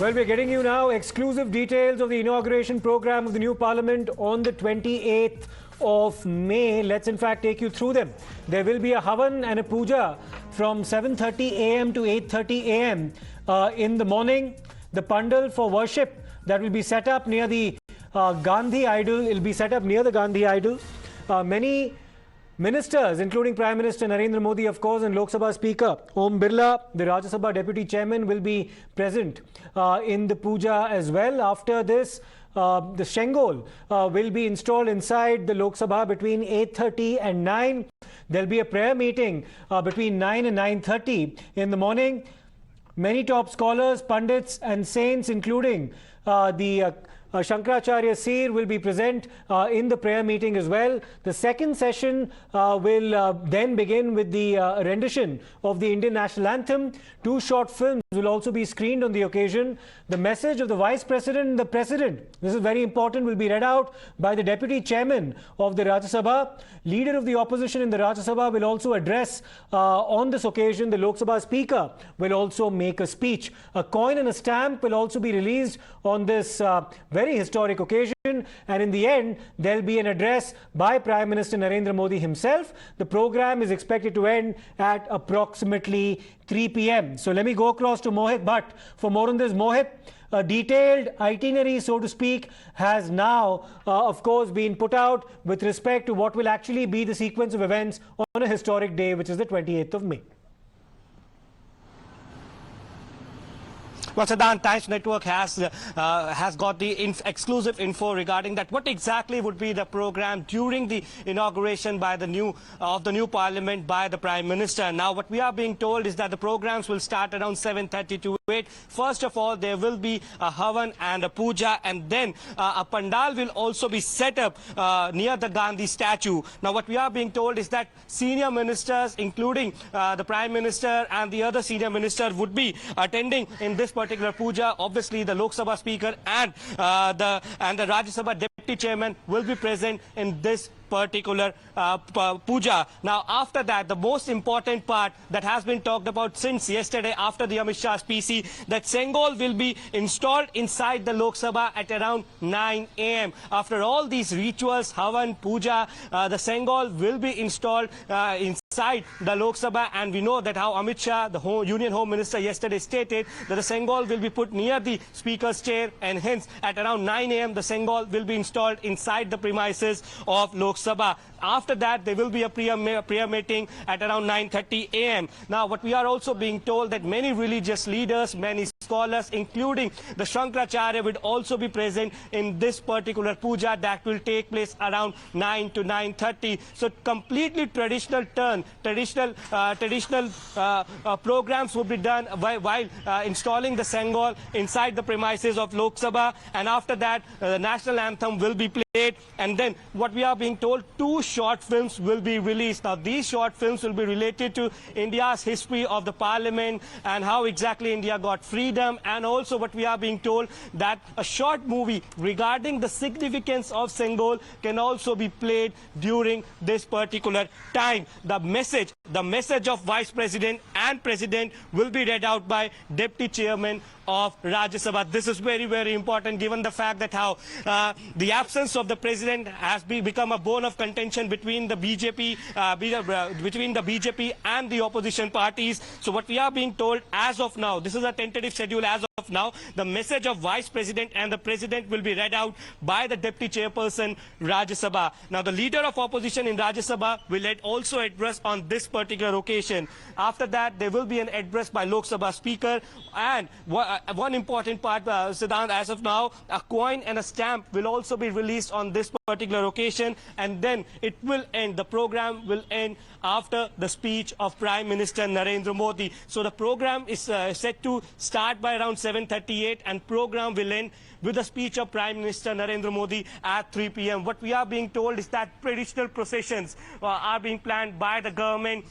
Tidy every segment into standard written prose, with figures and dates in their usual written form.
Well, we're getting you now exclusive details of the inauguration program of the new parliament on the 28th of May. Let's in fact take you through them. There will be a Havan and a Pooja from 7:30 a.m. to 8:30 a.m. In the morning. The pandal for worship that will be set up near the Gandhi idol. It will be set up near the Gandhi idol. Many ministers, including Prime Minister Narendra Modi, of course, and Lok Sabha Speaker Om Birla, the Rajya Sabha Deputy Chairman, will be present in the puja as well. After this, the Sengol will be installed inside the Lok Sabha between 8:30 and 9. There'll be a prayer meeting between 9 and 9:30 in the morning. Many top scholars, pundits and saints, including the Shankaracharya Seer, will be present in the prayer meeting as well. The second session will then begin with the rendition of the Indian National Anthem. Two short films will also be screened on the occasion. The message of the Vice President and the President, this is very important, will be read out by the Deputy Chairman of the Rajya Sabha. Leader of the opposition in the Rajya Sabha will also address on this occasion. The Lok Sabha Speaker will also make a speech. A coin and a stamp will also be released on this very historic occasion, and in the end there'll be an address by Prime Minister Narendra Modi himself. The program is expected to end at approximately 3 p.m. So let me go across to Mohit Bhatt for more on this. Mohit, a detailed itinerary, so to speak, has now of course been put out with respect to what will actually be the sequence of events on a historic day, which is the 28th of May. Well, Siddhartha, Times Network has got the exclusive info regarding that. What exactly would be the program during the inauguration by the new parliament by the Prime Minister? Now, what we are being told is that the programs will start around 7:30 to 8. First of all, there will be a Havan and a Puja, and then a pandal will also be set up near the Gandhi statue. Now, what we are being told is that senior ministers, including the Prime Minister and the other senior minister, would be attending in this particular puja. Obviously, the Lok Sabha Speaker and the Rajya Sabha Deputy Chairman will be present in this particular puja. Now, after that, the most important part that has been talked about since yesterday after the Amit Shah's PC, that Sengol will be installed inside the Lok Sabha at around 9 a.m. After all these rituals, Havan, Puja, the Sengol will be installed inside the Lok Sabha, and we know that how Amit Shah, the Union Home Minister, yesterday stated that the Sengol will be put near the Speaker's chair, and hence at around 9 a.m. the Sengol will be installed inside the premises of Lok Sabha. After that, there will be a prayer meeting at around 9:30 a.m. Now, what we are also being told that many religious leaders, many scholars, including the Shankaracharya, would also be present in this particular puja that will take place around 9 to 9:30. So, completely traditional programs will be done while installing the Sengol inside the premises of Lok Sabha, and after that, the national anthem will be played, and then what we are being told, two short films will be released. Now, these short films will be related to India's history of the parliament and how exactly India got freedom, and also what we are being told that a short movie regarding the significance of Sengol can also be played during this particular time. The message of Vice President and President will be read out by Deputy Chairman of Rajya Sabha. This is very, very important, given the fact that how the absence of the President has become a bone of contention between the BJP and the opposition parties. So what we are being told as of now, this is a tentative schedule as of now, the message of Vice President and the President will be read out by the Deputy Chairperson Rajya Sabha. Now, the Leader of Opposition in Rajya Sabha will also address on this particular occasion. After that, there will be an address by Lok Sabha Speaker, and one important part, Siddharth, as of now, a coin and a stamp will also be released on this particular occasion, and then it will end. The program will end after the speech of Prime Minister Narendra Modi. So the program is set to start by around 7:38, and program will end with the speech of Prime Minister Narendra Modi at 3 p.m. What we are being told is that traditional processions are being planned by the government.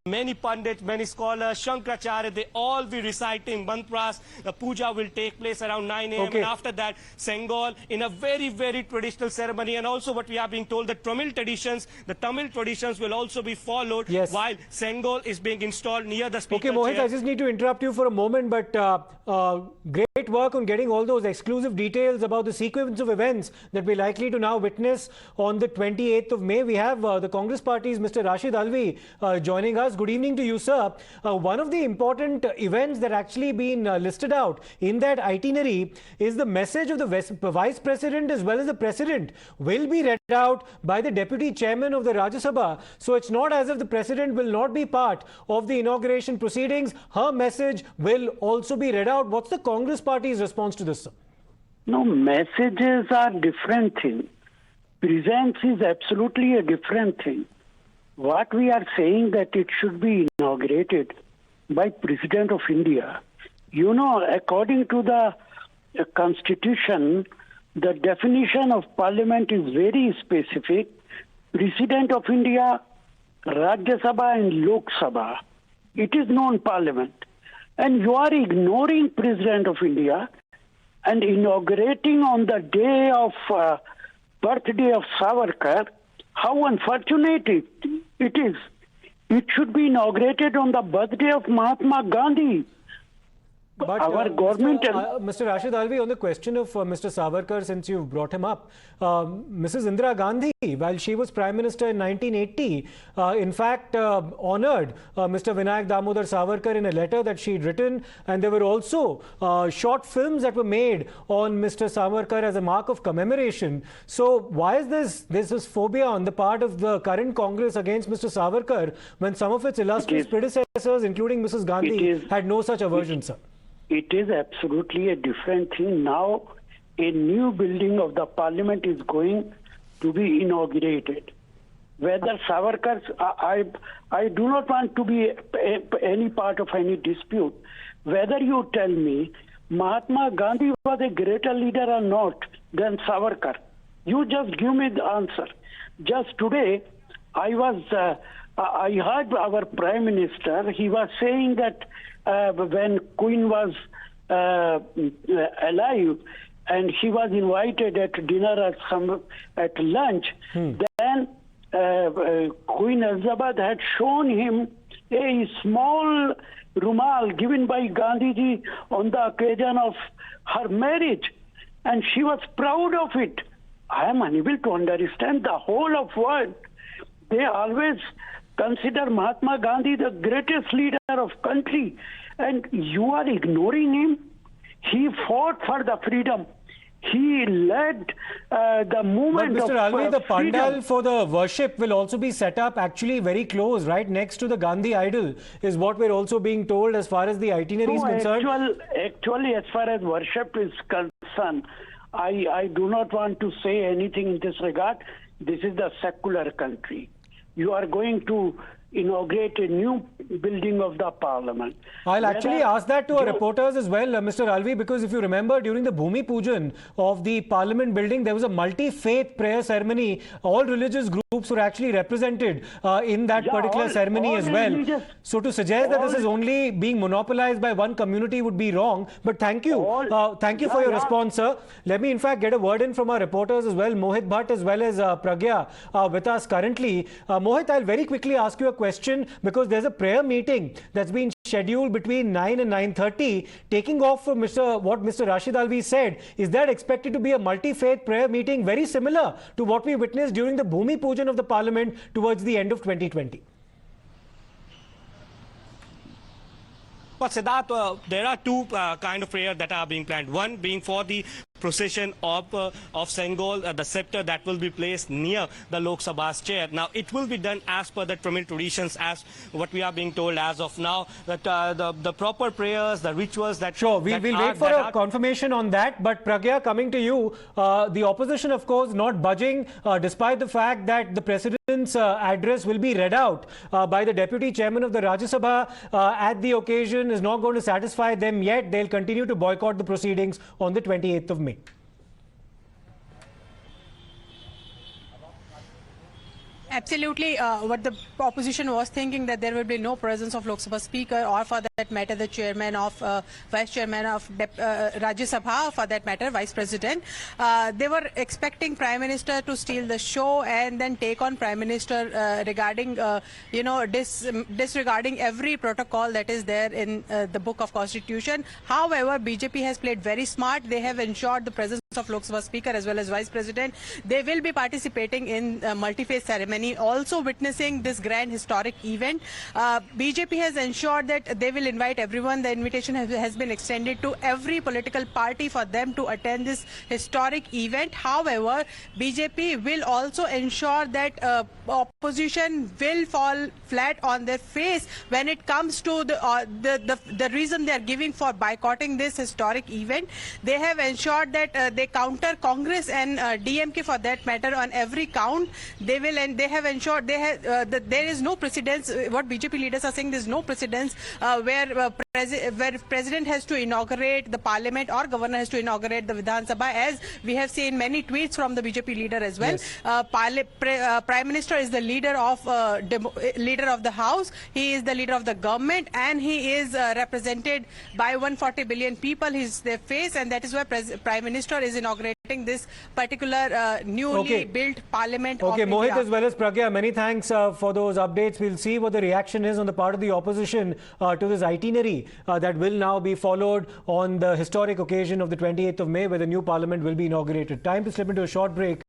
Many pundits, many scholars, Shankaracharya, they all be reciting mantras. The puja will take place around 9 a.m. Okay. And after that, Sengol in a very, very traditional ceremony. And also what we are being told, the Tamil traditions will also be followed, yes, while Sengol is being installed near the Speaker Okay, Mohit, chair. I just need to interrupt you for a moment, but great great work on getting all those exclusive details about the sequence of events that we're likely to now witness on the 28th of May. We have the Congress Party's Mr. Rashid Alvi joining us. Good evening to you, sir. One of the important events that actually been listed out in that itinerary is the message of the Vice President as well as the President will be read out by the Deputy Chairman of the Rajya Sabha. So it's not as if the President will not be part of the inauguration proceedings. Her message will also be read out. What's the Congress Party's response to this, sir? No, messages are different thing. Presence is absolutely a different thing. What we are saying that it should be inaugurated by President of India. You know, according to the Constitution, the definition of Parliament is very specific. President of India, Rajya Sabha and Lok Sabha. It is non-Parliament. And you are ignoring President of India and inaugurating on the day of birthday of Savarkar. How unfortunate it is. It should be inaugurated on the birthday of Mahatma Gandhi. But our government... Mr. Rashid Alvi, on the question of Mr. Savarkar, since you've brought him up, Mrs. Indira Gandhi, while she was Prime Minister in 1980, in fact, honoured Mr. Vinayak Damodar Savarkar in a letter that she'd written, and there were also short films that were made on Mr. Savarkar as a mark of commemoration. So why is this phobia on the part of the current Congress against Mr. Savarkar when some of its illustrious predecessors, including Mrs. Gandhi, had no such aversion, sir? It is absolutely a different thing. Now, a new building of the Parliament is going to be inaugurated. Whether Savarkar, I do not want to be any part of any dispute. Whether you tell me Mahatma Gandhi was a greater leader or not than Savarkar, you just give me the answer. Just today, I heard our Prime Minister, he was saying that when Queen was alive and she was invited at dinner at lunch, then Queen Elizabeth had shown him a small rumal given by Gandhiji on the occasion of her marriage, and she was proud of it. I am unable to understand the whole of world. They always consider Mahatma Gandhi the greatest leader of country, and you are ignoring him. He fought for the freedom. He led the movement but Mr. Alvi, the freedom. pandal for the worship will also be set up actually very close, right next to the Gandhi idol, is what we're also being told as far as the itinerary is concerned. Actually, as far as worship is concerned, I do not want to say anything in this regard. This is the secular country. You are going to inaugurate a new building of the Parliament. I'll actually ask that to our reporters as well, Mr. Alvi, because if you remember, during the Bhumi Pujan of the Parliament building, there was a multi-faith prayer ceremony. All religious groups were actually represented in that particular ceremony as well. So to suggest that this is only being monopolized by one community would be wrong. But thank you. Thank you for your response, sir. Let me in fact get a word in from our reporters as well, Mohit Bhatt as well as Pragya with us currently. Mohit, I'll very quickly ask you a question because there's a prayer meeting that's been scheduled between 9 and 9:30. Taking off from what Mr. Rashid Alvi said, is that expected to be a multi-faith prayer meeting very similar to what we witnessed during the Bhumi Pujan of the Parliament towards the end of 2020? But Siddharth, there are two kind of prayers that are being planned. One being for the procession of Sengol, the scepter that will be placed near the Lok Sabha's chair. Now, it will be done as per the Tamil traditions, as what we are being told as of now, that the proper prayers, the rituals that... Sure, we'll wait for a confirmation on that. But Pragya, coming to you, the opposition, of course, not budging, despite the fact that the President's address will be read out by the Deputy Chairman of the Rajya Sabha at the occasion is not going to satisfy them yet. They'll continue to boycott the proceedings on the 28th of May. Absolutely. What the opposition was thinking, that there will be no presence of Lok Sabha Speaker, or for that matter the chairman of Vice Chairman of Rajya Sabha, for that matter Vice President. They were expecting Prime Minister to steal the show and then take on Prime Minister regarding disregarding every protocol that is there in the book of Constitution. However, BJP has played very smart. They have ensured the presence of Lok Sabha Speaker as well as Vice President. They will be participating in multi-phase ceremony, also witnessing this grand historic event. BJP has ensured that they will invite everyone. The invitation has been extended to every political party for them to attend this historic event. However, BJP will also ensure that opposition will fall flat on their face when it comes to the reason they are giving for boycotting this historic event. They have ensured that they counter Congress and DMK for that matter on every count. They will, and they have ensured that there is no precedence. What BJP leaders are saying, there is no precedence where President has to inaugurate the Parliament or Governor has to inaugurate the Vidhan Sabha, as we have seen many tweets from the BJP leader as well. Yes. Prime Minister is the leader of the House. He is the leader of the government, and he is represented by 140 billion people. He's their face, and that is why Prime Minister is inaugurating this particular newly built Parliament. Okay, of Mohit India. as well as Pragya, many thanks for those updates. We'll see what the reaction is on the part of the opposition to this itinerary that will now be followed on the historic occasion of the 28th of May, where the new Parliament will be inaugurated. Time to slip into a short break.